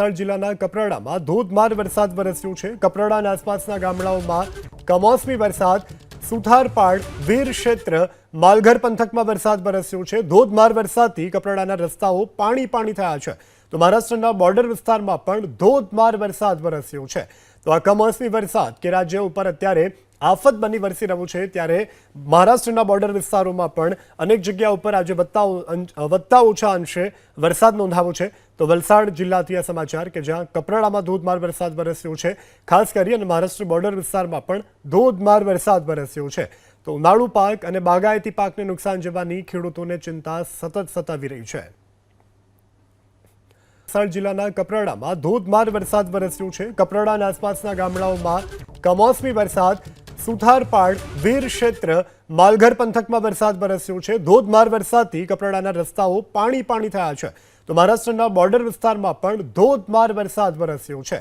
વલસાડ જિલ્લાના કપરાડામાં ધોધમાર વરસાદ વરસ્યો છે। કપરાડા અને આસપાસના ગામડાઓમાં કમોસમી વરસાદ, સુથારપાડ, વીર ક્ષેત્ર, માલઘર પંથકમાં વરસાદ વરસ્યો છે। ધોધમાર વરસાદથી કપરાડાના રસ્તાઓ પાણી થયા છે, તો મહારાષ્ટ્રના બોર્ડર વિસ્તારમાં પણ ધોધમાર વરસાદ વરસ્યો છે। તો આ કમોસમી વરસાદ કે રાજ્ય ઉપર અત્યારે આફત બની વરસી રહ્યું છે, ત્યારે મહારાષ્ટ્રના બોર્ડર વિસ્તારોમાં પણ અનેક જગ્યા ઉપર આજે વધતા ઓછા અંશે વરસાદ નોંધાયો છે। તો વલસાડ જિલ્લાથી આ સમાચાર કે જ્યાં કપરાડામાં ધોધમાર વરસાદ વરસ્યો છે, ખાસ કરીને મહારાષ્ટ્ર બોર્ડર વિસ્તારમાં પણ ધોધમાર વરસાદ વરસ્યો છે। તો ઉનાળુ પાક અને બાગાયતી પાકને નુકસાન જવાની ખેડૂતોને ચિંતા સતત સતાવી રહી છે। વલસાડ જિલ્લાના કપરાડામાં ધોધમાર વરસાદ વરસ્યો છે। કપરાડા અને આસપાસના ગામડાઓમાં કમોસમી વરસાદ, સુથારપાડ, વીર ક્ષેત્ર, માલઘર પંથકમાં વરસાદ વરસ્યો છે। ધોધમાર વરસાદથી કપરાડાના રસ્તાઓ પાણી થયા છે, તો મહારાષ્ટ્રના બોર્ડર વિસ્તારમાં પણ ધોધમાર વરસાદ વરસ્યો છે।